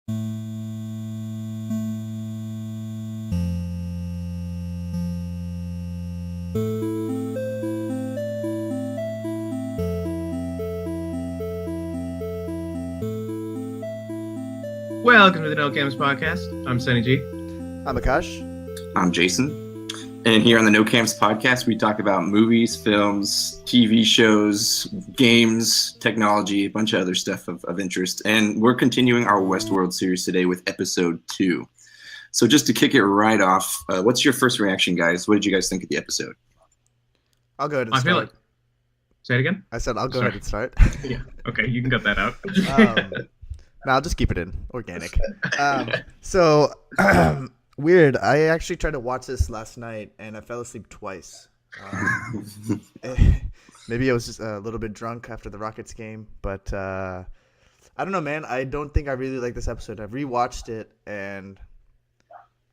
Welcome to the No Camps Podcast. I'm Sunny G. I'm Akash. I'm Jason. And here on the No Camps Podcast, we talk about movies, films, TV shows, games, technology, a bunch of other stuff of interest. And we're continuing our Westworld series today with episode 2. So just to kick it right off, what's your first reaction, guys? What did you guys think of the episode? I'll go ahead and I start. feel like. Say it again? I said I'll go Sorry. ahead and start. Yeah. Okay, you can cut that out. No, I'll just keep it in. Organic. So, weird. I actually tried to watch this last night, and I fell asleep twice. Maybe I was just a little bit drunk after the Rockets game, but I don't know, man. I don't think I really like this episode. I've rewatched it, and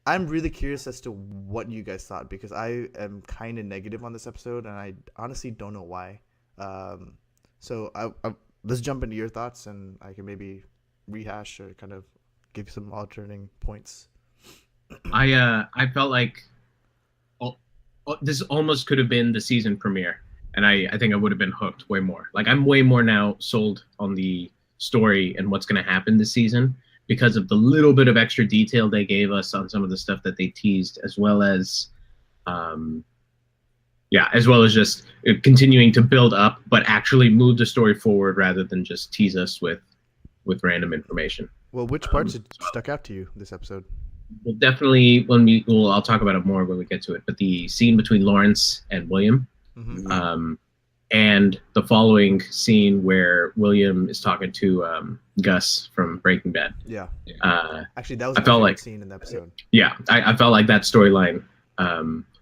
I'm really curious as to what you guys thought, because I am kind of negative on this episode, and I honestly don't know why. So let's jump into your thoughts, and I can maybe rehash or kind of give some alternating points. I felt like this almost could have been the season premiere, and I think I would have been hooked way more. Like, I'm way more now sold on the story and what's going to happen this season because of the little bit of extra detail they gave us on some of the stuff that they teased, as well as just continuing to build up, but actually move the story forward rather than just tease us with random information. Well, which parts stuck out to you this episode? Well, definitely I'll talk about it more when we get to it, but the scene between Lawrence and William, and the following scene where William is talking to Gus from Breaking Bad. Yeah. Actually, that was I my felt favorite like scene in the episode. Yeah, I felt like that storyline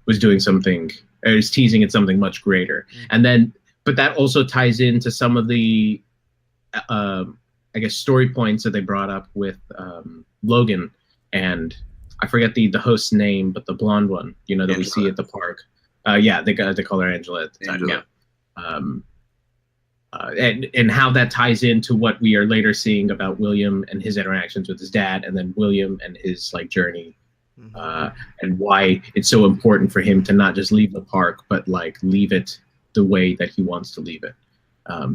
was doing something, or is teasing at something much greater. And but that also ties into some of the I guess story points that they brought up with Logan, and I forget the host's name, but the blonde one, that Angela. We see at the park. They call her Angela at the time. Angela. Yeah. And how that ties into what we are later seeing about William and his interactions with his dad, and then William and his journey, and why it's so important for him to not just leave the park, but leave it the way that he wants to leave it.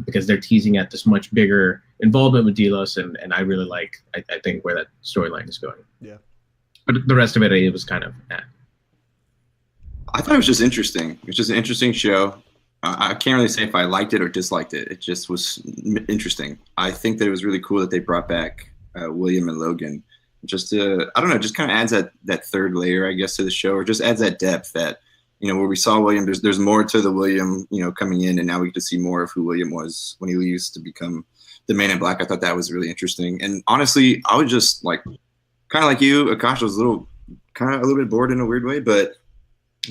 Because they're teasing at this much bigger involvement with Delos, and I really I think where that storyline is going. Yeah. But the rest of it was kind of I thought it was just interesting. It was just an interesting show. I can't really say if I liked it or disliked it. It just was interesting. I think that it was really cool that they brought back William and Logan. Just to, I don't know, just kind of adds that third layer, I guess, to the show, or just adds that depth that, where we saw William, there's more to the William, coming in, and now we get to see more of who William was when he leaves to become the Man in Black. I thought that was really interesting. And honestly, I was just kind of like you, Akash, was a little bit bored in a weird way, but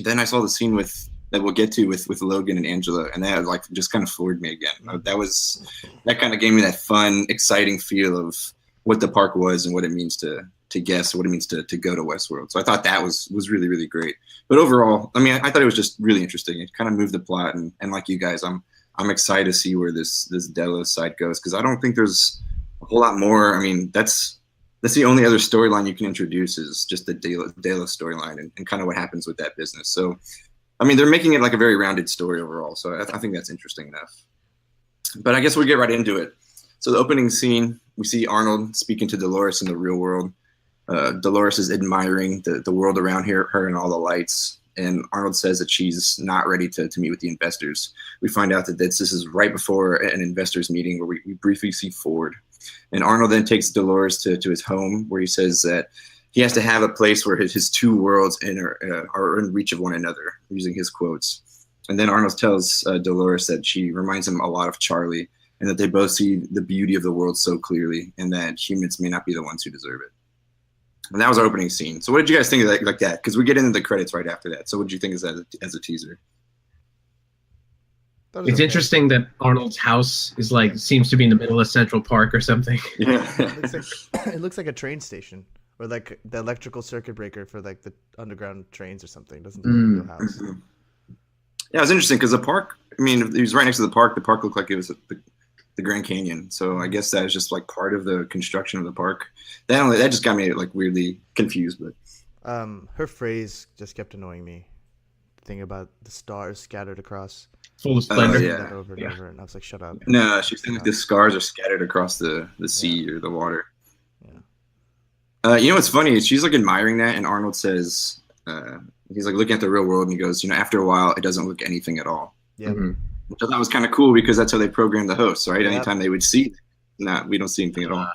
then I saw the scene that we'll get to with Logan and Angela, and that just kind of floored me again. That kind of gave me that fun, exciting feel of what the park was and what it means to guess, what it means to go to Westworld. So I thought that was really, really great. But overall, I thought it was just really interesting. It kind of moved the plot, and like you guys, I'm excited to see where this Delos side goes, because I don't think there's a whole lot more. That's the only other storyline you can introduce is just the Delos storyline and kind of what happens with that business. So, they're making it a very rounded story overall. So I think that's interesting enough. But I guess we'll get right into it. So the opening scene, we see Arnold speaking to Dolores in the real world. Dolores is admiring the world around her and all the lights. And Arnold says that she's not ready to meet with the investors. We find out that this is right before an investors meeting where we briefly see Ford. And Arnold then takes Dolores to his home, where he says that he has to have a place where his two worlds are in reach of one another, using his quotes. And then Arnold tells Dolores that she reminds him a lot of Charlie, and that they both see the beauty of the world so clearly, and that humans may not be the ones who deserve it. And that was our opening scene. So what did you guys think of that, that? Because we get into the credits right after that. So what did you think of that as a teaser? It's interesting that Arnold's house is seems to be in the middle of Central Park or something. Yeah. It looks like a train station, or the electrical circuit breaker for the underground trains or something. It doesn't look like a real house. Yeah, it was interesting because the park, if he was right next to the park looked like it was the Grand Canyon. So I guess that is just like part of the construction of the park. That just got me like weirdly confused. But her phrase just kept annoying me. The thing about the stars scattered across. Full of splendor. yeah. That over and over, and I was like, shut up. No, she's saying that the scars are scattered across the sea or the water. You know what's funny is she's like admiring that, and Arnold says he's like looking at the real world, and he goes, after a while, it doesn't look anything at all. Yeah. Mm-hmm. Which I thought was kind of cool because that's how they programmed the hosts, right? Yep. Anytime they would see, we don't see anything at all.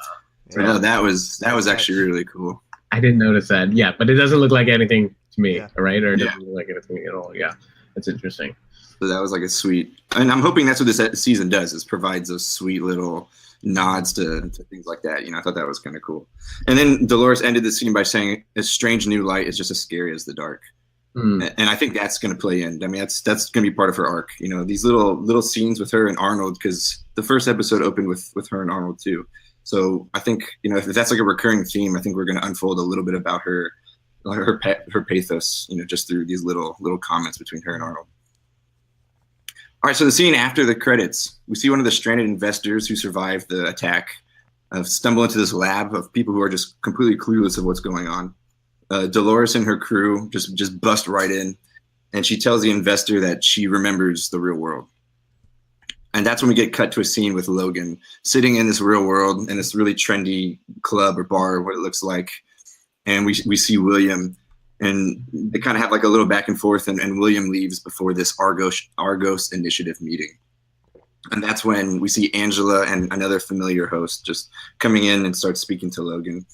So that was actually really cool. I didn't notice that. Yeah, but it doesn't look like anything to me, right? Or it Yeah. doesn't look like anything at all. Yeah, that's interesting. So that was like a sweet, and I'm hoping that's what this season does, is provides those sweet little nods to things like that. I thought that was kind of cool. And then Dolores ended the scene by saying, "A strange new light is just as scary as the dark." And I think that's going to play in. I mean, that's going to be part of her arc. These little scenes with her and Arnold, because the first episode opened with her and Arnold too. So I think if that's like a recurring theme, I think we're going to unfold a little bit about her pathos, just through these little comments between her and Arnold. All right, so the scene after the credits, we see one of the stranded investors who survived the attack stumble into this lab of people who are just completely clueless of what's going on. Dolores and her crew just bust right in, and she tells the investor that she remembers the real world. And that's when we get cut to a scene with Logan sitting in this real world in this really trendy club or bar, what it looks like. And we see William, and they kind of have like a little back and forth, and William leaves before this Argos initiative meeting. And that's when we see Angela and another familiar host just coming in and start speaking to Logan.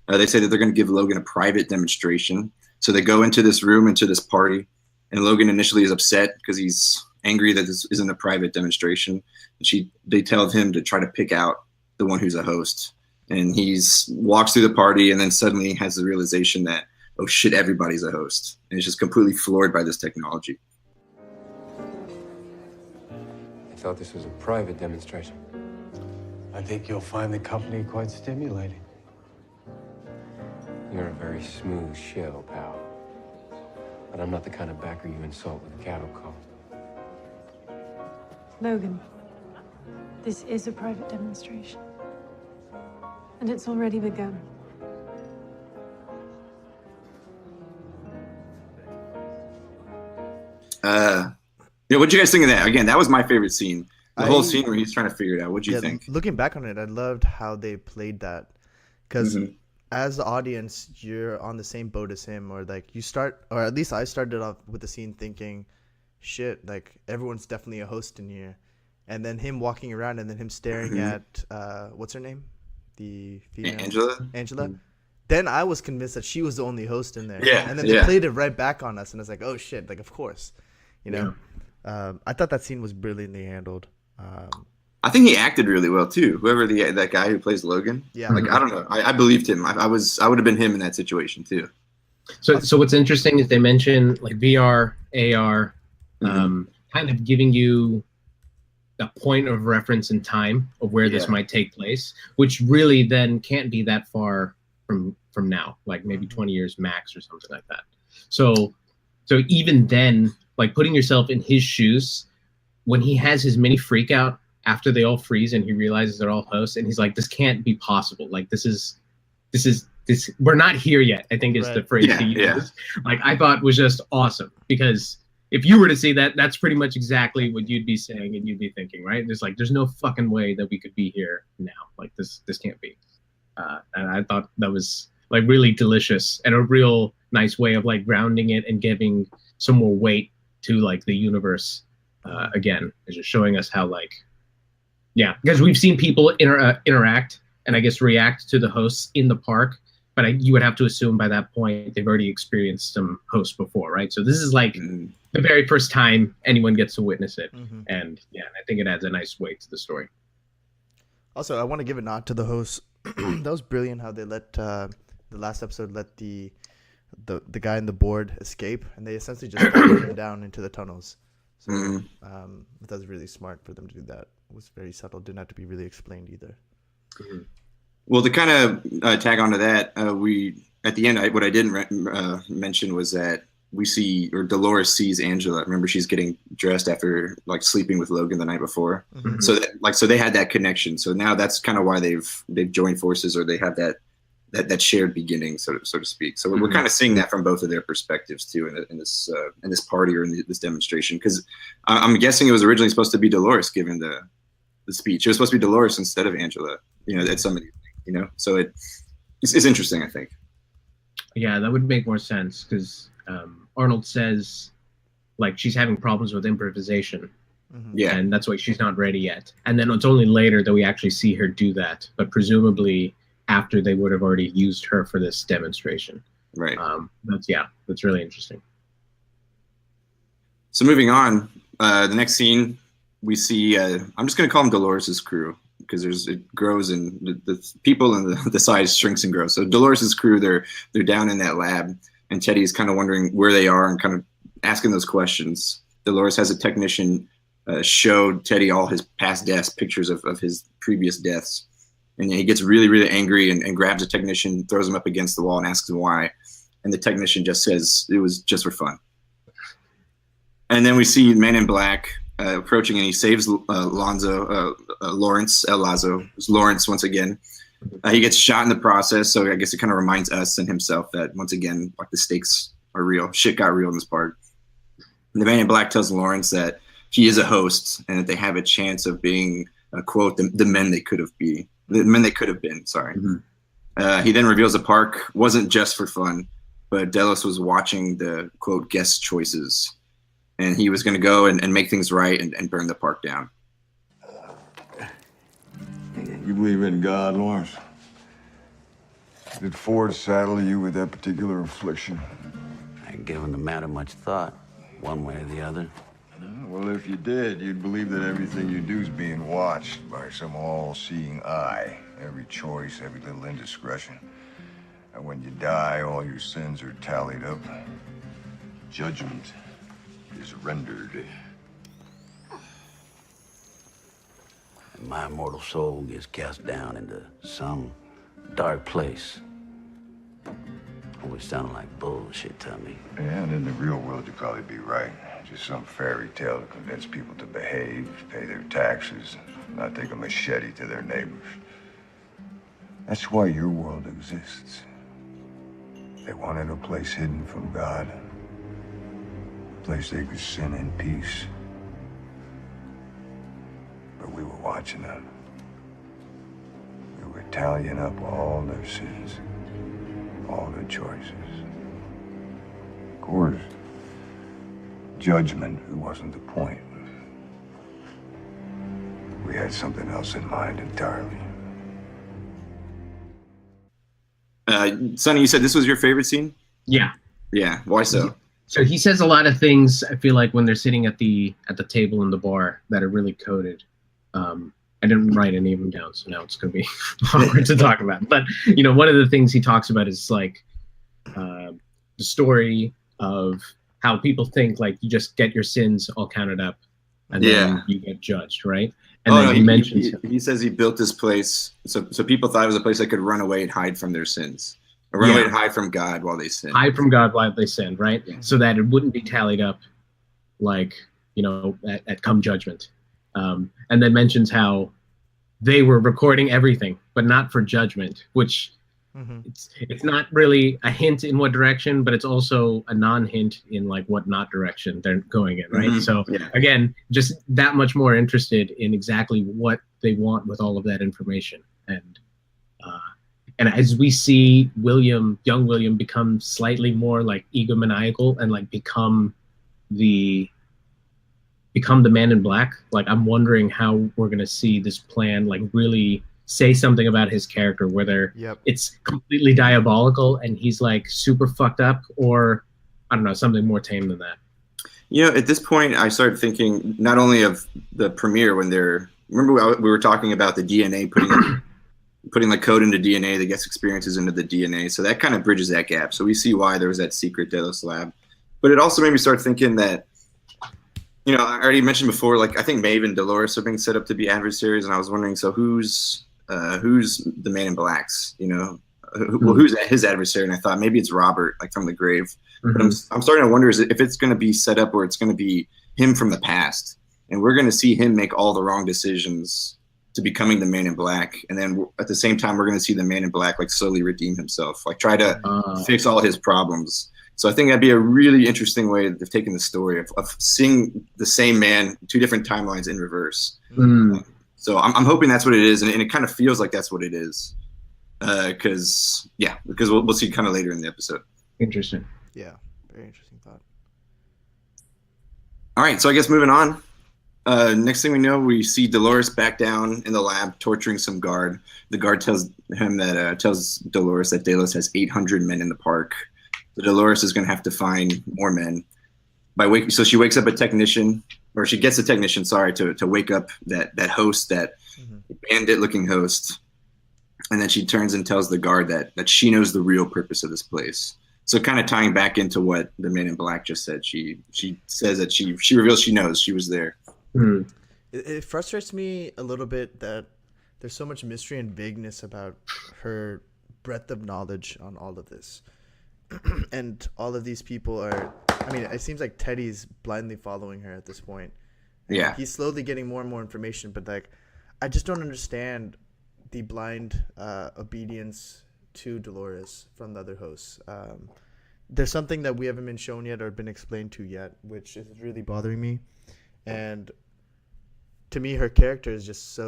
They say that they're going to give Logan a private demonstration. So they go into this room, into this party, and Logan initially is upset because he's angry that this isn't a private demonstration. And they tell him to try to pick out the one who's a host. And he's walks through the party and then suddenly has the realization that, oh shit, everybody's a host. And he's just completely floored by this technology. I thought this was a private demonstration. I think you'll find the company quite stimulating. You're a very smooth shell, pal. But I'm not the kind of backer you insult with a cattle call. Logan, this is a private demonstration. And it's already begun. What'd you guys think of that? Again, that was my favorite scene. The whole scene where he's trying to figure it out. What'd you think? Looking back on it, I loved how they played that. Because as the audience, you're on the same boat as him, or like you start, or at least I started off with the scene thinking, shit, like everyone's definitely a host in here. And then him walking around and then him staring at, what's her name? The female. Angela. Then I was convinced that she was the only host in there. Yeah. And then they played it right back on us. And it's like, oh shit, like of course. I thought that scene was brilliantly handled. I think he acted really well too. Whoever that guy who plays Logan. Yeah. Like I don't know. I believed him. I would have been him in that situation too. So what's interesting is they mention like VR, AR, kind of giving you a point of reference in time of where this might take place, which really then can't be that far from now, like maybe 20 years max or something like that. So even then, like putting yourself in his shoes, when he has his mini freak out after they all freeze and he realizes they're all hosts, and he's like, this can't be possible. Like this is we're not here yet, I think is the phrase he used. Like I thought was just awesome, because if you were to see that, that's pretty much exactly what you'd be saying and you'd be thinking, right? It's like, there's no fucking way that we could be here now. Like this can't be. And I thought that was like really delicious and a real nice way of like grounding it and giving some more weight to like the universe. Again, it's just showing us how like, because we've seen people interact and I guess react to the hosts in the park, but you would have to assume by that point they've already experienced some hosts before, right? So this is like the very first time anyone gets to witness it. And I think it adds a nice weight to the story. Also, I want to give a nod to the hosts. That was brilliant how they let the last episode let the guy on the board escape, and they essentially just followed him down into the tunnels. So that was really smart for them to do that. It was very subtle. Didn't have to be really explained either. Well, to kind of tag onto that, we at the end, what I didn't mention was that we see, or Dolores sees Angela. Remember, she's getting dressed after like sleeping with Logan the night before. Mhm. So they had that connection. So now that's kind of why they've joined forces, or they have that shared beginning, so to speak. So we're kind of seeing that from both of their perspectives too in this party, or in this demonstration. Because I'm guessing it was originally supposed to be Dolores giving the speech. It was supposed to be Dolores instead of Angela. At some of these things, So it's interesting, I think. Yeah, that would make more sense because Arnold says like she's having problems with improvisation. Yeah. And that's why she's not ready yet. And then it's only later that we actually see her do that, but presumably after they would have already used her for this demonstration. Right. That's really interesting. So moving on, the next scene we see, I'm just going to call them Dolores's crew, because it grows, and the people and the size shrinks and grows. So Dolores's crew, they're down in that lab, and Teddy is kind of wondering where they are and kind of asking those questions. Dolores has a technician show Teddy all his past deaths, pictures of his previous deaths. And he gets really, really angry and grabs a technician, throws him up against the wall and asks him why. And the technician just says it was just for fun. And then we see Man in Black approaching, and he saves Lawrence, El Lazo. It's Lawrence once again. He gets shot in the process, so I guess it kind of reminds us and himself that, once again, like, the stakes are real. Shit got real in this part. And the Man in Black tells Lawrence that he is a host and that they have a chance of being, quote, the men they could have been. The men they could have been, sorry. Mm-hmm. He then reveals the park wasn't just for fun, but Delos was watching the, quote, guest choices. And he was going to go and make things right and burn the park down. You believe in God, Lawrence? Did Ford saddle you with that particular affliction? I ain't given the matter much thought, one way or the other. Well, if you did, you'd believe that everything you do is being watched by some all-seeing eye. Every choice, every little indiscretion. And when you die, all your sins are tallied up. Judgment is rendered. And my immortal soul gets cast down into some dark place. Always sounded like bullshit to me. Yeah, and in the real world, you'd probably be right. Just some fairy tale to convince people to behave, pay their taxes, not take a machete to their neighbors. That's why your world exists. They wanted a place hidden from God. A place they could sin in peace. But we were watching them. We were tallying up all their sins, all their choices. Of course, judgment wasn't the point. We had something else in mind entirely. Sonny, you said this was your favorite scene? Yeah. Yeah. Why so? So he says a lot of things, I feel like, when they're sitting at the table in the bar that are really coded. I didn't write any of them down, so now it's going to be awkward to talk about. But, one of the things he talks about is, like, the story of how people think, like, you just get your sins all counted up and then you get judged, right? And then he mentions... He says he built this place, so people thought it was a place they could run away and hide from their sins. Or run away and hide from God while they sin. Hide from God while they sin, right? Yeah. So that it wouldn't be tallied up, like, at come judgment. And then mentions how they were recording everything, but not for judgment, which it's not really a hint in what direction, but it's also a non-hint in, like, what not direction they're going in, right? So again, just that much more interested in exactly what they want with all of that information. And as we see young William become slightly more, like, egomaniacal and, like, become the Man in Black, like, I'm wondering how we're going to see this plan, like, really say something about his character, whether it's completely diabolical and he's, like, super fucked up, or, I don't know, something more tame than that. At this point, I started thinking not only of the premiere when remember we were talking about the DNA, putting like code into DNA that gets experiences into the DNA. So that kind of bridges that gap. So we see why there was that secret Delos lab. But it also made me start thinking that, I already mentioned before, like, I think Maeve and Dolores are being set up to be adversaries. And I was wondering, so who's the Man in Blacks? who's his adversary, and I thought maybe it's Robert, like from the grave. But I'm starting to wonder if it's going to be set up where it's going to be him from the past, and we're going to see him make all the wrong decisions to becoming the Man in Black, and then at the same time we're going to see the Man in Black like slowly redeem himself, like try to fix all his problems. So I think that'd be a really interesting way of taking the story of seeing the same man, 2 different timelines in reverse. So I'm hoping that's what it is, and it kind of feels like that's what it is. Because we'll see kind of later in the episode. Interesting. Yeah, very interesting thought. All right, so I guess moving on. Next thing we know, we see Dolores back down in the lab torturing some guard. The guard tells Dolores that Delos has 800 men in the park. So Dolores is going to have to find more men. So she wakes up a technician, or she gets a technician, to wake up that host, that bandit-looking host. And then she turns and tells the guard that she knows the real purpose of this place. So kind of tying back into what the Man in Black just said, she says that she reveals she knows she was there. It frustrates me a little bit that there's so much mystery and vagueness about her breadth of knowledge on all of this. And all of these people it seems like Teddy's blindly following her at this point. Yeah. He's slowly getting more and more information, but like, I just don't understand the blind obedience to Dolores from the other hosts. There's something that we haven't been shown yet or been explained to yet, which is really bothering me. And to me, her character is just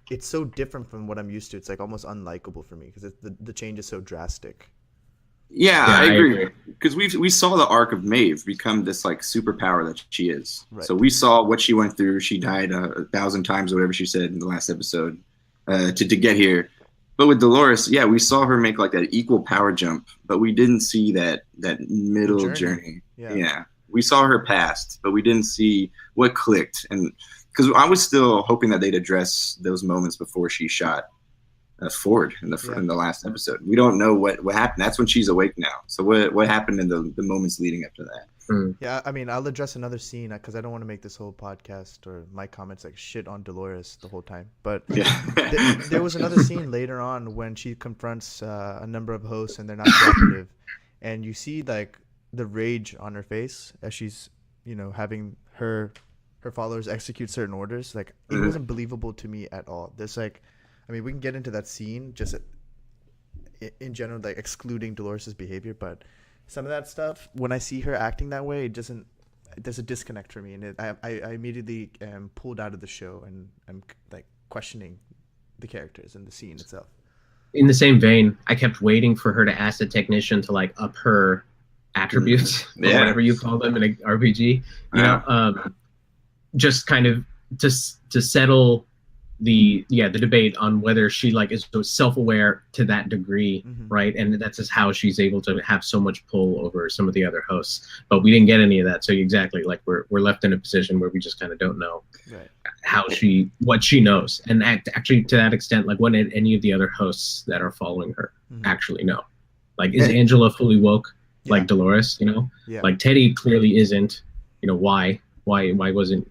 it's so different from what I'm used to. It's like almost unlikable for me because the change is so drastic. Yeah, I agree. Because we saw the arc of Maeve become this like superpower that she is. Right. So we saw what she went through. She died 1,000 times, or whatever she said in the last episode, to get here. But with Dolores, we saw her make like that equal power jump, but we didn't see that middle journey. Yeah. We saw her past, but we didn't see what clicked. And because I was still hoping that they'd address those moments before she shot Ford in the last episode. We don't know what happened. That's when she's awake now. So what happened in the moments leading up to that? Yeah, I mean, I'll address another scene because I don't want to make this whole podcast or my comments like shit on Dolores the whole time. But there was another scene later on when she confronts a number of hosts and they're not cooperative, and you see like the rage on her face as she's having her followers execute certain orders. Like it wasn't believable to me at all. There's like, I mean, we can get into that scene just in general, like excluding Dolores' behavior, but some of that stuff, when I see her acting that way, there's a disconnect for me, and I immediately am pulled out of the show, and I'm like questioning the characters and the scene itself. In the same vein, I kept waiting for her to ask the technician to like up her attributes, or whatever you call them in an RPG, just kind of to settle the debate on whether she like is so self-aware to that degree, right? And that's just how she's able to have so much pull over some of the other hosts. But we didn't get any of that, so exactly, like we're left in a position where we just kind of don't know what she knows, and actually to that extent, like what did any of the other hosts that are following her actually know? Like, is Angela fully woke like Dolores? Like Teddy clearly isn't. Why wasn't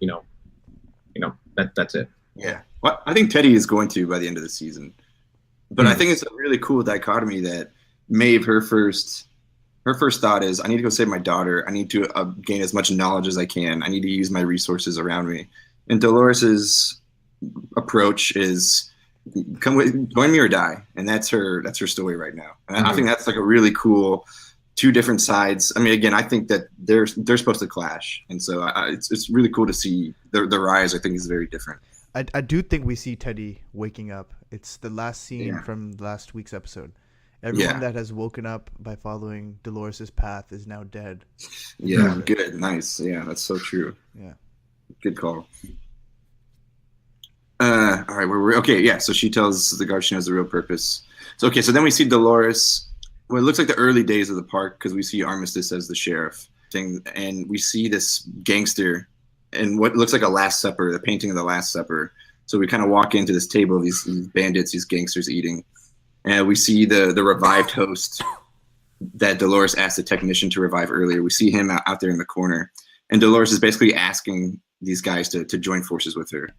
that's it. Yeah. Well, I think Teddy is going to by the end of the season. But I think it's a really cool dichotomy that Maeve, her first thought is, I need to go save my daughter. I need to gain as much knowledge as I can. I need to use my resources around me. And Dolores's approach is, join me or die. And that's her story right now. And I think that's like a really cool 2 different sides. I mean, again, I think that they're supposed to clash. And so it's really cool to see the rise. I think is very different. I do think we see Teddy waking up. It's the last scene from last week's episode. Everyone that has woken up by following Dolores' path is now dead. Yeah, good. Nice. Yeah, that's so true. Yeah. Good call. All right, okay, yeah, so she tells the guard she knows the real purpose. So then we see Dolores. Well, it looks like the early days of the park because we see Armistice as the sheriff thing, and we see this gangster and what looks like a Last Supper, the painting of the Last Supper. So we kind of walk into this table of these bandits, these gangsters eating, and we see the revived host that Dolores asked the technician to revive earlier. We see him out there in the corner, and Dolores is basically asking these guys to join forces with her.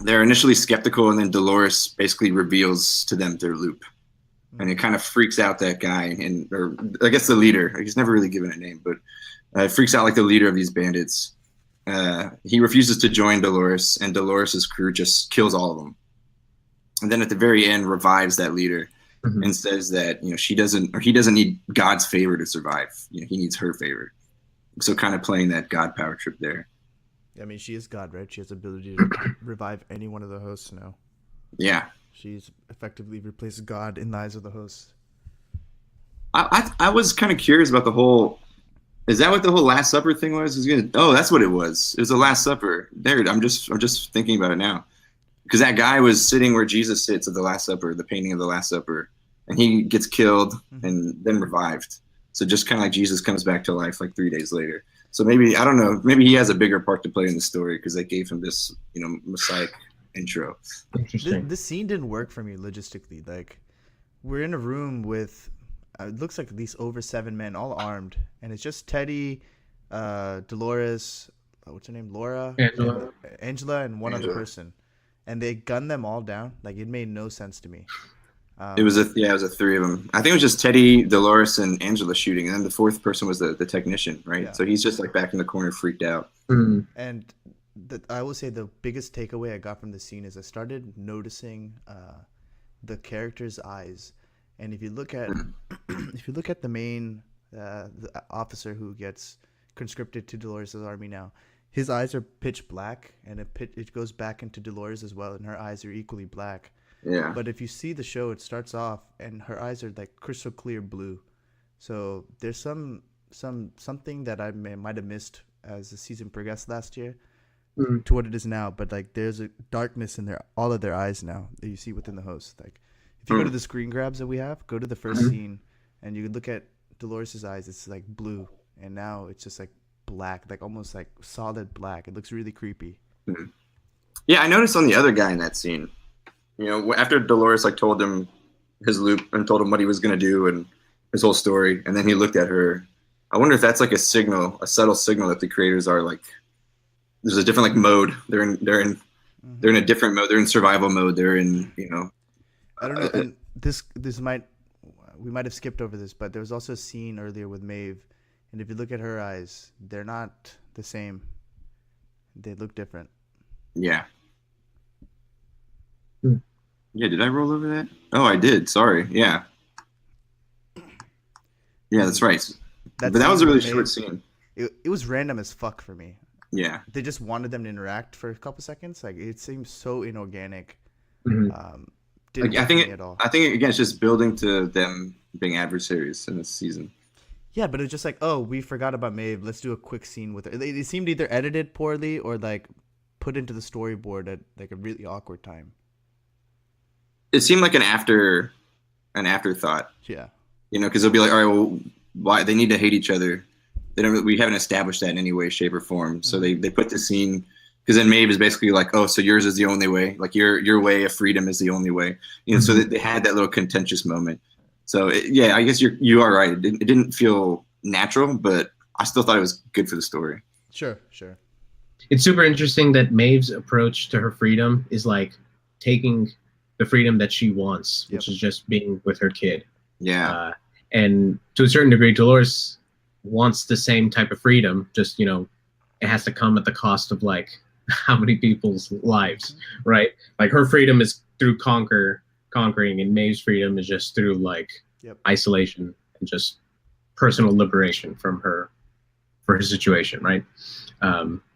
they're initially skeptical, and then Dolores basically reveals to them their loop, and it kind of freaks out that guy, or I guess the leader. He's never really given a name, but it freaks out like the leader of these bandits. He refuses to join Dolores, and Dolores's crew just kills all of them. And then at the very end, revives that leader and says that he doesn't need God's favor to survive. He needs her favor. So kind of playing that God power trip there. I mean, she is God, right? She has the ability to revive any one of the hosts now. Yeah. She's effectively replaced God in the eyes of the hosts. I was kind of curious about the whole. Is that what the whole Last Supper thing was? That's what it was. It was the Last Supper. There, I'm just thinking about it now, because that guy was sitting where Jesus sits at the Last Supper, the painting of the Last Supper, and he gets killed and then revived. So just kind of like Jesus comes back to life like 3 days later. So maybe, I don't know, maybe he has a bigger part to play in the story because they gave him this, Messiah intro. Interesting. This scene didn't work for me logistically. Like, we're in a room with, it looks like at least over 7 men, all armed, and it's just Teddy, Dolores, what's her name, Laura, Angela, and one other person, and they gunned them all down. Like, it made no sense to me. It was a 3 of them. I think it was just Teddy, Dolores, and Angela shooting, and then the 4th person was the technician, right? Yeah. So he's just like back in the corner, freaked out. And I will say the biggest takeaway I got from the scene is I started noticing the character's eyes, and if you look at the main the officer who gets conscripted to Dolores' army now, his eyes are pitch black, and it goes back into Dolores as well, and her eyes are equally black. Yeah. But if you see the show, it starts off and her eyes are like crystal clear blue. So there's something that I might have missed as the season progressed last year to what it is now. But like there's a darkness in all of their eyes now that you see within the host. Like if you go to the screen grabs that we have, go to the first scene and you look at Dolores' eyes, it's like blue. And now it's just like black, like almost like solid black. It looks really creepy. Yeah, I noticed on the other guy in that scene. After Dolores like told him his loop and told him what he was gonna do and his whole story, and then he looked at her. I wonder if that's like a subtle signal that the creators are like, there's a different like mode. They're in a different mode. They're in survival mode. They're in I don't know. And we might have skipped over this, but there was also a scene earlier with Maeve, and if you look at her eyes, they're not the same. They look different. Yeah. Yeah, did I roll over that? Oh, I did. Sorry. Yeah. Yeah, that's right. But that was a really short scene. It was random as fuck for me. Yeah. They just wanted them to interact for a couple seconds. Like, it seems so inorganic. I think again, it's just building to them being adversaries in this season. Yeah, but it's just like, oh, we forgot about Maeve. Let's do a quick scene with her. They seemed either edited poorly or like put into the storyboard at like a really awkward time. It seemed like an afterthought. Yeah. Because they'll be like, all right, well, why they need to hate each other? We haven't established that in any way, shape, or form. So they put the scene, because then Maeve is basically like, oh, so yours is the only way. Like your way of freedom is the only way. So they had that little contentious moment. So I guess you are right. It didn't feel natural, but I still thought it was good for the story. Sure. It's super interesting that Maeve's approach to her freedom is like taking the freedom that she wants, which is just being with her kid. Yeah. And to a certain degree, Dolores wants the same type of freedom, just, it has to come at the cost of like how many people's lives, right? Like her freedom is through conquering, and Maeve's freedom is just through like isolation and just personal liberation for her situation, right?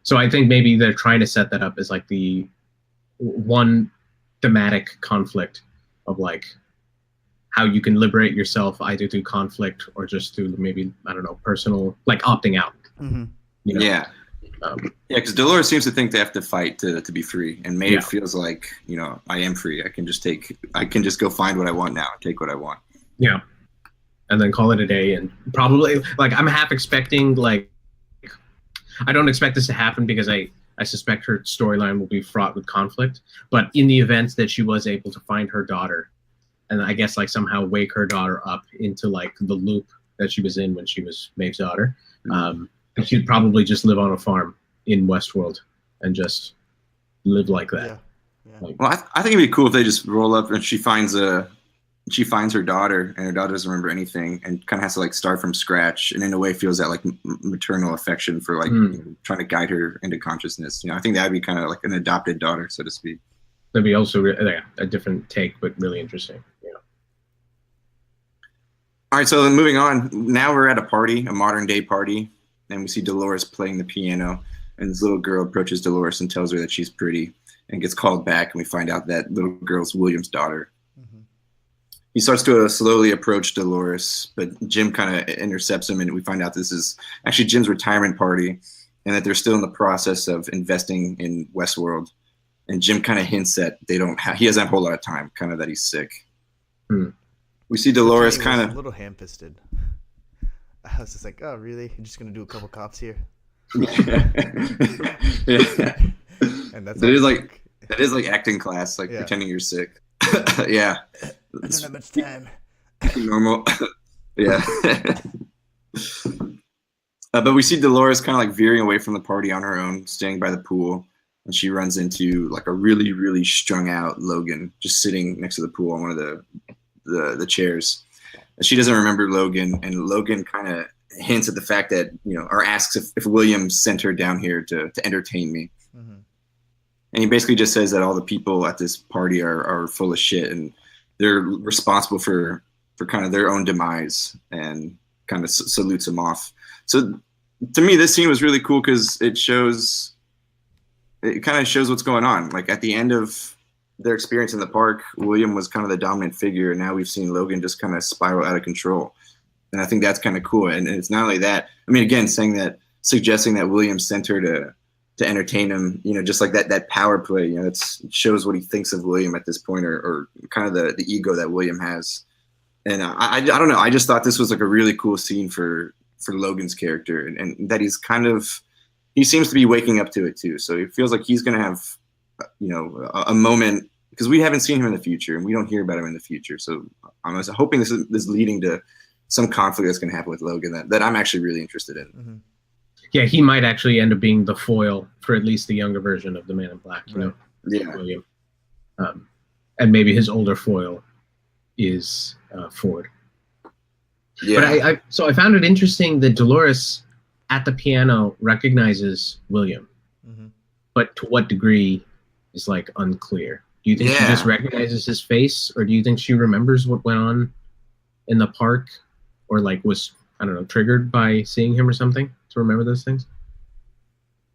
So I think maybe they're trying to set that up as like the one thematic conflict of like how you can liberate yourself either through conflict or just through maybe, I don't know, personal, like opting out. Yeah. Because Dolores seems to think they have to fight to be free, and Maeve feels like, I am free. I can just go find what I want now and take what I want. Yeah. And then call it a day. And probably like I'm half expecting, like, I don't expect this to happen because I suspect her storyline will be fraught with conflict. But in the event that she was able to find her daughter, and I guess like somehow wake her daughter up into like the loop that she was in when she was Maeve's daughter, she'd probably just live on a farm in Westworld and just live like that. Yeah. Well, I think it'd be cool if they just roll up and she finds her daughter, and her daughter doesn't remember anything, and kind of has to like start from scratch, and in a way feels that like maternal affection for like trying to guide her into consciousness. I think that'd be kind of like an adopted daughter, so to speak. That'd be also a different take, but really interesting. Yeah. All right, so moving on. Now we're at a party, a modern day party, and we see Dolores playing the piano, and this little girl approaches Dolores and tells her that she's pretty, and gets called back, and we find out that little girl's William's daughter. He starts to slowly approach Dolores, but Jim kind of intercepts him, and we find out this is actually Jim's retirement party, and that they're still in the process of investing in Westworld. And Jim kind of hints that he doesn't have a whole lot of time, kind of that he's sick. We see Dolores kind of a little ham-fisted. I was just like, oh, really? You're just going to do a couple cops here? Yeah. And that's that is like acting class, like pretending you're sick. Yeah. I don't have much time. Normal. Yeah. But we see Dolores kind of like veering away from the party on her own, staying by the pool, and she runs into like a really, really strung out Logan just sitting next to the pool on one of the chairs. And she doesn't remember Logan, and Logan kind of hints at the fact that, or asks if William sent her down here to entertain me. And he basically just says that all the people at this party are full of shit, and they're responsible for kind of their own demise, and kind of salutes him off. So to me, this scene was really cool because it kind of shows what's going on. Like at the end of their experience in the park, William was kind of the dominant figure, and now we've seen Logan just kind of spiral out of control. And I think that's kind of cool. And it's not only that. I mean, again, suggesting that William sent her to entertain him, just like that power play, it shows what he thinks of William at this point, or kind of the ego that William has. And I don't know. I just thought this was like a really cool scene for Logan's character, and that he seems to be waking up to it too. So it feels like he's going to have, a moment, because we haven't seen him in the future, and we don't hear about him in the future. So I'm hoping this is leading to some conflict that's going to happen with Logan that I'm actually really interested in. Yeah, he might actually end up being the foil for at least the younger version of the Man in Black, Yeah. William. And maybe his older foil is Ford. Yeah. But so I found it interesting that Dolores at the piano recognizes William, but to what degree is like unclear. Do you think she just recognizes his face, or do you think she remembers what went on in the park, or like was, I don't know, triggered by seeing him or something to remember those things?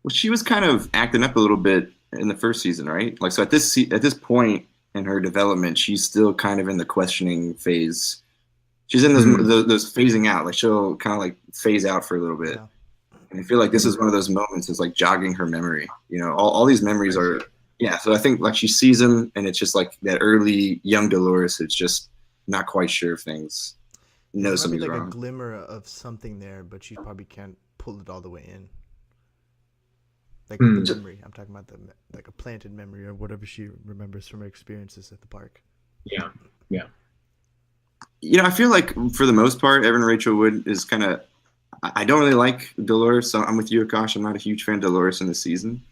Well, she was kind of acting up a little bit in the first season, right? Like, so at this point in her development, she's still kind of in the questioning phase. She's in those phasing out. Like, she'll kind of like phase out for a little bit. Yeah. And I feel like this is one of those moments. It's like jogging her memory. All these memories are. Yeah. So I think like she sees him, and it's just like that early young Dolores. It's just not quite sure of things. Knows something's like wrong. A glimmer of something there, but she probably can't pull it all the way in. Like the memory. I'm talking about like a planted memory or whatever she remembers from her experiences at the park. Yeah. Yeah. I feel like for the most part, Evan Rachel Wood is kind of. I don't really like Dolores, so I'm with you, Akash. I'm not a huge fan of Dolores in this season,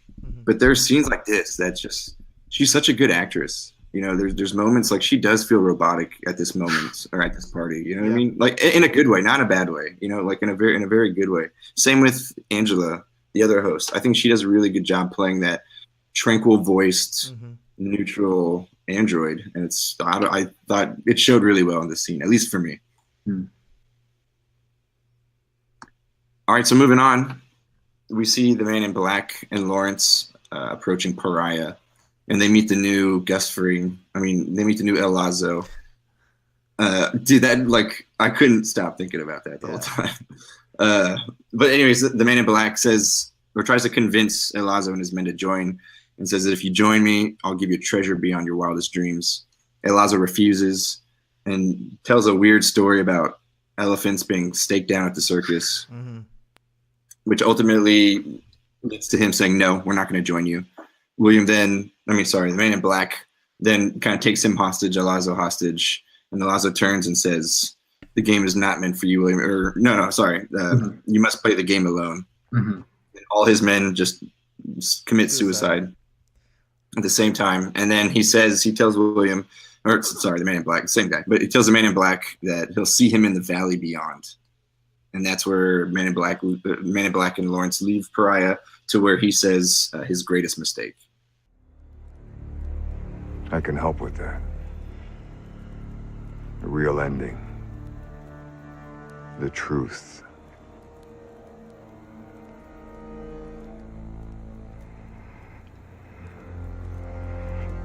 but there's scenes like this that's just. She's such a good actress. There's moments like she does feel robotic at this moment or at this party. You know what I mean? Like in a good way, not a bad way. Like in a very good way. Same with Angela, the other host. I think she does a really good job playing that tranquil voiced, neutral android, and I thought it showed really well in this scene, at least for me. All right, so moving on, we see the Man in Black and Lawrence approaching Pariah. And they meet the new Gus Fring. They meet the new El Lazo. Dude, that, like, I couldn't stop thinking about that the whole time. But anyways, the Man in Black says, or tries to convince El Lazo and his men to join, and says that if you join me, I'll give you treasure beyond your wildest dreams. El Lazo refuses and tells a weird story about elephants being staked down at the circus, which ultimately leads to him saying, no, we're not going to join you. The Man in Black then kind of takes him hostage, El Lazo hostage, and El Lazo turns and says, the game is not meant for you, William. Or, you must play the game alone. And all his men just commit suicide. at the same time. And then he tells William, or sorry, the Man in Black, same guy, but he tells the Man in Black that he'll see him in the valley beyond. And that's where Man in Black and Lawrence leave Pariah to where he says his greatest mistake. I can help with that. The real ending. The truth.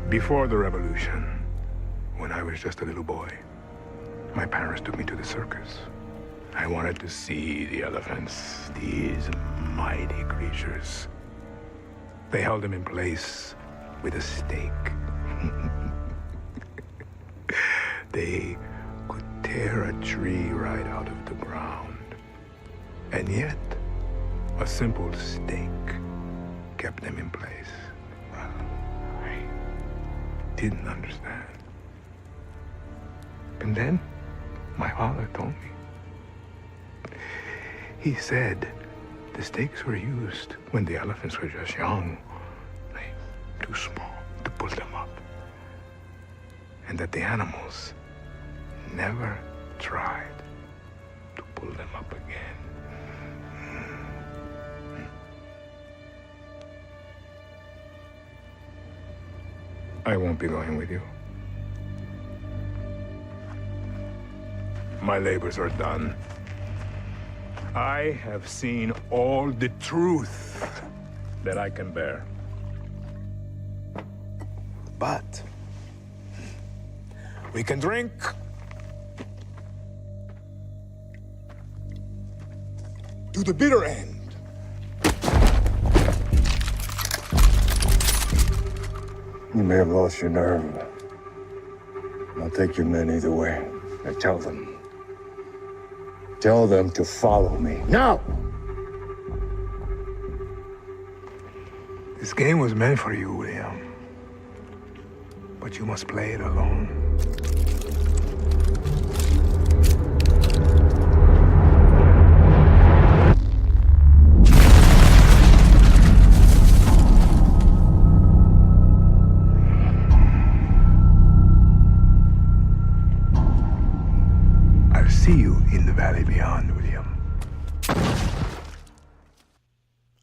Before the revolution, when I was just a little boy, my parents took me to the circus. I wanted to see the elephants, these mighty creatures. They held them in place with a stake. They could tear a tree right out of the ground. And yet, a simple stake kept them in place. Well, I didn't understand. And then, my father told me. He said the stakes were used when the elephants were just young, like too small to pull them up. And that the animals never tried to pull them up again. I won't be going with you. My labors are done. I have seen all the truth that I can bear. But we can drink. To the bitter end. You may have lost your nerve. I'll take your men either way. I tell them. Tell them to follow me. Now! This game was meant for you, William. But you must play it alone. I'll see you in the valley beyond, William.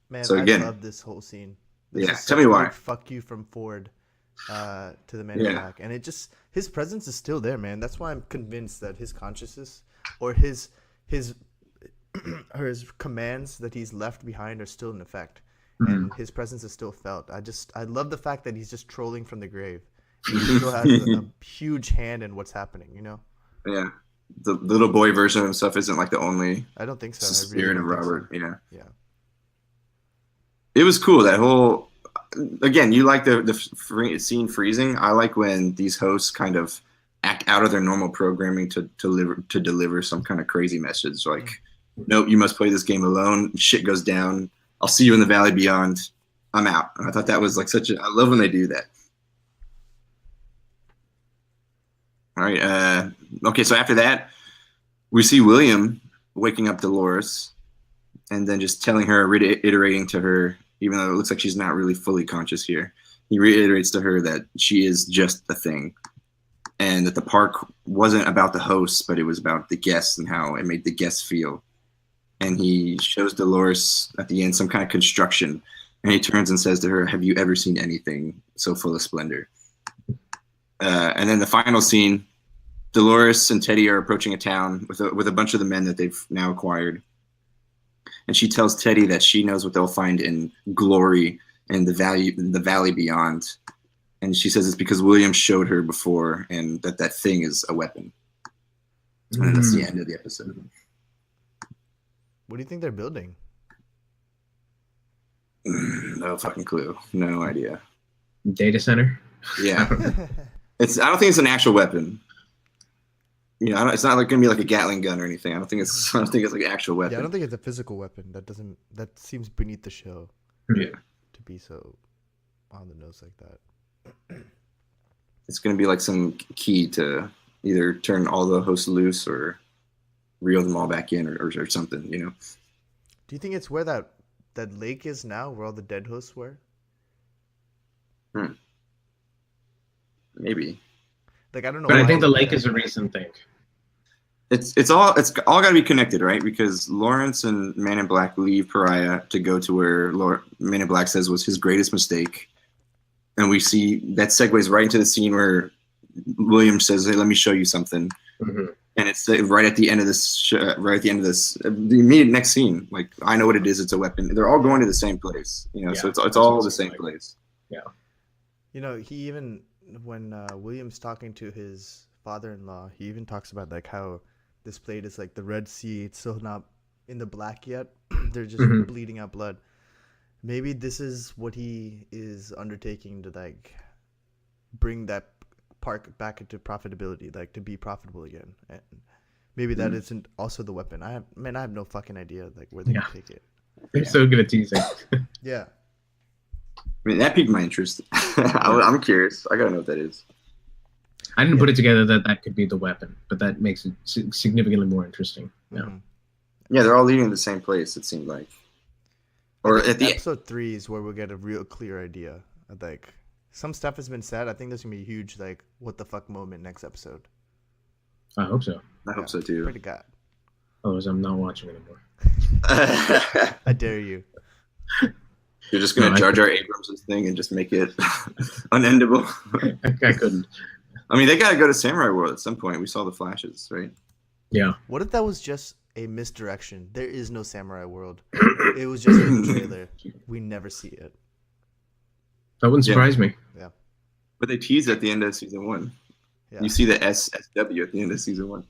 Man, So again- I love this whole scene. This Yeah, is tell such me a why. big fuck you from Ford to the Man in Yeah. Black. And it just, his presence is still there, man. That's why I'm convinced that his consciousness or his or his commands that he's left behind are still in effect. And his presence is still felt. I love the fact that he's just trolling from the grave. He still has a huge hand in what's happening, you know? Yeah. The little boy version of himself isn't like the only I don't think so. spirit of Robert. Yeah. Yeah. It was cool. That whole, again, you like the scene freezing. I like when these hosts kind of act out of their normal programming to deliver some kind of crazy message. Like, nope, you must play this game alone. Shit goes down. I'll see you in the valley beyond. I'm out. And I thought that was like I love when they do that. All right. Okay, so after that, we see William waking up Dolores and then just telling her, reiterating to her, even though it looks like she's not really fully conscious here, he reiterates to her that she is just a thing and that the park wasn't about the hosts, but it was about the guests and how it made the guests feel. And he shows Dolores at the end some kind of construction, and he turns and says to her, "Have you ever seen anything so full of splendor?" And then the final scene, Dolores and Teddy are approaching a town with a bunch of the men that they've now acquired. And she tells Teddy that she knows what they'll find in glory and the valley beyond. And she says it's because William showed her before, and that thing is a weapon. And then that's the end of the episode. What do you think they're building? No fucking clue. No idea. Data center. Yeah. I don't think it's an actual weapon. You know, it's not like gonna be like a Gatling gun or anything. I don't think it's like an actual weapon. Yeah, I don't think it's a physical weapon. That seems beneath the show. Yeah. To be so on the nose like that. It's gonna be like some key to either turn all the hosts loose or reel them all back in or something, you know. Do you think it's where that lake is now, where all the dead hosts were? maybe. Like I don't know. But I why think the they did lake is that. a recent thing. It's all got to be connected, right? Because Lawrence and Man in Black leave Pariah to go to where Man in Black says was his greatest mistake, and we see that segues right into the scene where William says, "Hey, let me show you something," and it's right at the end of this. The immediate next scene, like I know what it is. It's a weapon. They're all going to the same place, so it's all the same place. Yeah. He even when William's talking to his father-in-law, he even talks about like how this plate is like the Red Sea. It's still not in the black yet. They're just bleeding out blood. Maybe this is what he is undertaking to like bring that park back into profitability, like to be profitable again. And maybe that isn't also the weapon. I have no fucking idea like where they can take it. They're so good at teasing. Yeah. I mean, that piqued my interest. I'm curious. I gotta know what that is. I didn't put it together that could be the weapon, but that makes it significantly more interesting. Yeah. Yeah, they're all leading to the same place. It seemed like. Or at the episode 3 is where we'll get a real clear idea. Like some stuff has been said. I think there's gonna be a huge like what the fuck moment next episode. I hope so. I hope so too. Pray to God. Otherwise, I'm not watching anymore. I dare you. You're just gonna Jar Jar Abrams this thing and just make it unendable. I couldn't. I mean, they gotta go to Samurai World at some point. We saw the flashes, right? Yeah. What if that was just a misdirection? There is no Samurai World. It was just a trailer. We never see it. That wouldn't surprise me. Yeah. But they teased at the end of season 1. Yeah. You see the SSW at the end of season 1.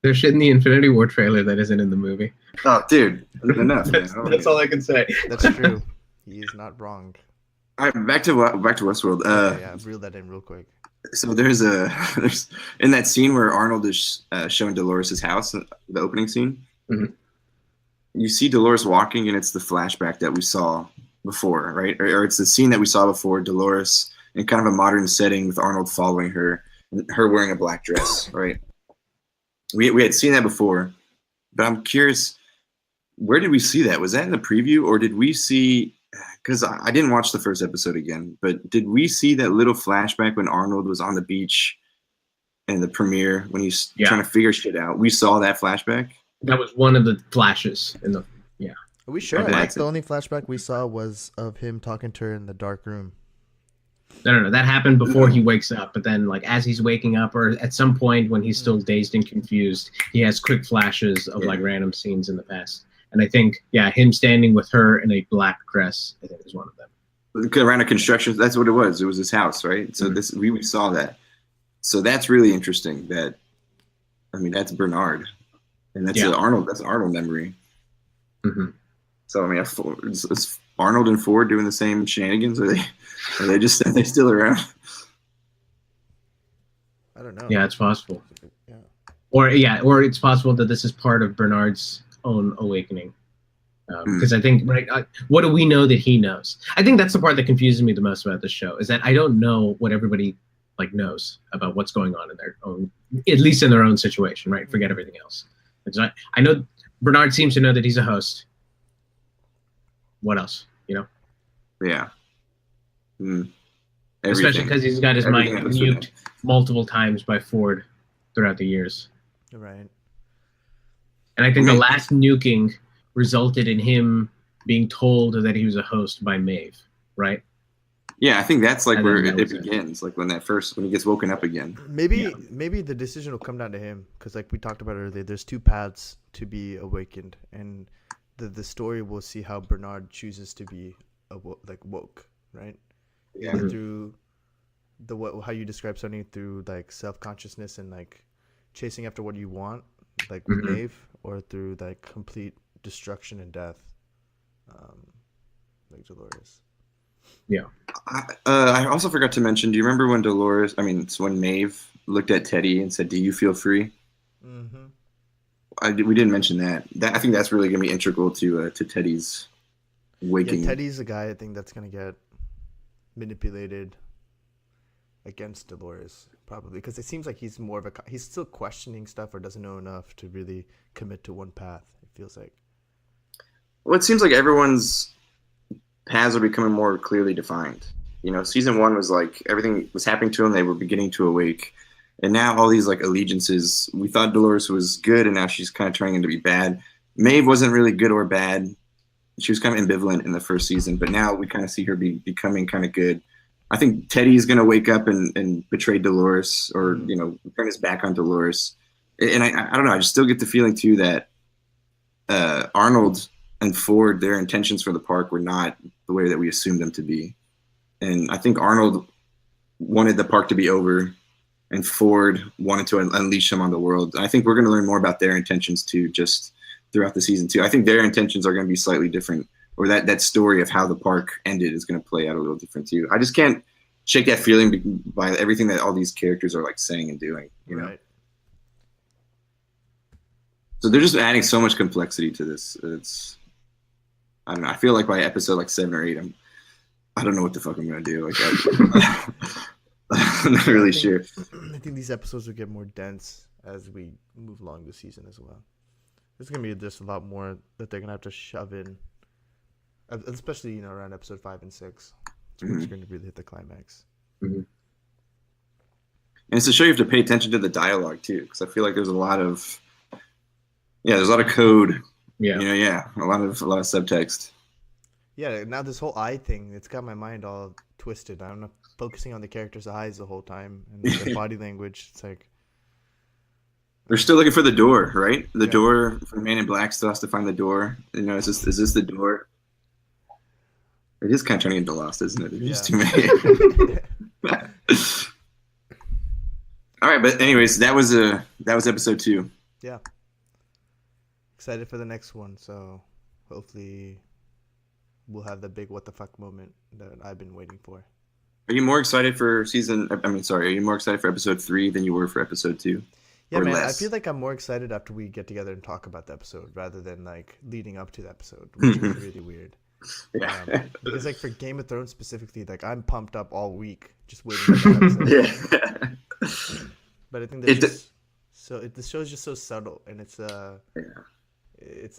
There's shit in the Infinity War trailer that isn't in the movie. Oh, dude. Enough. That's all I can say. That's true. He is not wrong. All right, back to Westworld. Reel that in real quick. So there's in that scene where Arnold is showing Dolores' house, the opening scene. Mm-hmm. You see Dolores walking, and it's the flashback that we saw before, right? Or it's the scene that we saw before, Dolores in kind of a modern setting with Arnold following her, and her wearing a black dress, right? We had seen that before, but I'm curious, where did we see that? Was that in the preview, or did we see? Because I didn't watch the first episode again, but did we see that little flashback when Arnold was on the beach in the premiere when he's trying to figure shit out? We saw that flashback. That was one of the flashes in the Are we sure? Like the only flashback we saw was of him talking to her in the dark room. No. That happened before he wakes up, but then like as he's waking up or at some point when he's still dazed and confused, he has quick flashes of like random scenes in the past. And I think, him standing with her in a black dress, I think is one of them. Around a construction, that's what it was. It was his house, right? So we saw that. So that's really interesting. That's Bernard, and that's Arnold. That's an Arnold memory. Mm-hmm. So I mean, is Arnold and Ford doing the same shenanigans? Are they still around? I don't know. Yeah, it's possible. Or it's possible that this is part of Bernard's own awakening, because I think what do we know that he knows? I think that's the part that confuses me the most about this show, is that I don't know what everybody like knows about what's going on in their own, at least in their own situation, right? Forget everything else. I know Bernard seems to know that he's a host. What else? Yeah. Especially because he's got his mic nuked multiple times by Ford throughout the years. Right. And I think the last nuking resulted in him being told that he was a host by Maeve, right? Yeah, I think that's like where it begins, like when he gets woken up again. Maybe the decision will come down to him, because like we talked about earlier, there's 2 paths to be awakened, and the story will see how Bernard chooses to be woke, right? Yeah. Either through how you describe something, through like self-consciousness and like chasing after what you want, like with Maeve, or through like complete destruction and death, like Dolores. Yeah. I also forgot to mention, do you remember when when Maeve looked at Teddy and said, "Do you feel free?" Mm-hmm. We didn't mention that. I think that's really going to be integral to Teddy's waking. Yeah, Teddy's the guy I think that's going to get manipulated against Dolores, probably, because it seems like he's more of he's still questioning stuff or doesn't know enough to really commit to one path, it feels like. Well, it seems like everyone's paths are becoming more clearly defined. You know, season 1 was like everything was happening to them. They were beginning to awake. And now all these like allegiances, we thought Dolores was good and now she's kind of turning into be bad. Maeve wasn't really good or bad. She was kind of ambivalent in the first season, but now we kind of see her becoming kind of good. I think Teddy's going to wake up and betray Dolores or, you know, turn his back on Dolores. And I don't know. I just still get the feeling too that Arnold and Ford, their intentions for the park were not the way that we assumed them to be. And I think Arnold wanted the park to be over and Ford wanted to unleash them on the world. And I think we're going to learn more about their intentions too, just throughout the season too. I think their intentions are going to be slightly different, or that story of how the park ended is going to play out a little different too. I just can't shake that feeling by everything that all these characters are like saying and doing, you know? Right. So they're just adding so much complexity to this. I don't know. I feel like by episode like 7 or 8, I don't know what the fuck I'm going to do. Like, I'm not really sure. I think these episodes will get more dense as we move along the season as well. There's going to be just a lot more that they're going to have to shove in, especially, you know, around episode 5 and 6. It's going to really hit the climax. Mm-hmm. And it's a show you have to pay attention to the dialogue too, because I feel like there's a lot of code. Yeah. You know, a lot of subtext. Yeah, now this whole eye thing, it's got my mind all twisted. I'm not focusing on the character's eyes the whole time and the body language. It's like they're still looking for the door, right? The door for Man in Black still has to find the door. You know, is this the door? It is kind of turning into Lost, isn't it? There's just too many. All right, but anyways, that was episode 2. Yeah. Excited for the next one, so hopefully we'll have the big what the fuck moment that I've been waiting for. Are you more excited for are you more excited for episode 3 than you were for episode 2? Yeah, or man, less? I feel like I'm more excited after we get together and talk about the episode rather than like leading up to the episode, which is really weird. Yeah. Because like for Game of Thrones specifically, like I'm pumped up all week just waiting for that episode. Yeah. But I think the show is just so subtle, and it's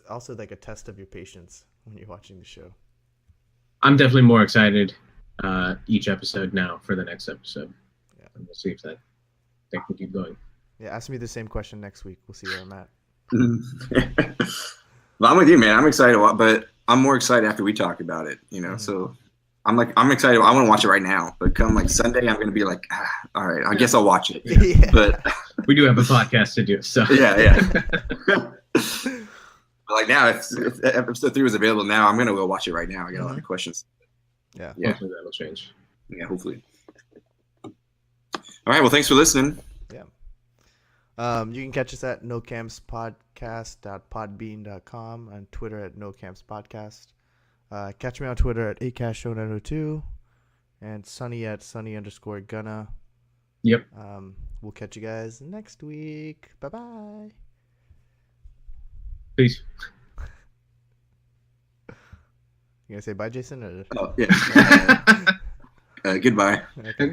also like a test of your patience when you're watching the show. I'm definitely more excited each episode now for the next episode. Yeah. And we'll see if that can keep going. Yeah, ask me the same question next week. We'll see where I'm at. Well, I'm with you, man. I'm excited, but I'm more excited after we talk about it, you know? Mm-hmm. So I'm excited. I want to watch it right now, but come like Sunday, I'm going to be like, all right, I guess I'll watch it. Yeah. But we do have a podcast to do, so. Yeah. Like now, if episode 3 was available now, I'm going to go watch it right now. I got a lot of questions. Yeah. Hopefully that'll change. Yeah, hopefully. All right. Well, thanks for listening. Yeah. You can catch us at nocampspodcast.podbean.com, on Twitter at nocampspodcast. Catch me on Twitter at acashshow902 and Sunny at Sunny_Gunna. Yep. We'll catch you guys next week. Bye-bye. Peace. You gonna say bye, Jason? Or... Oh, yeah. Goodbye. Okay.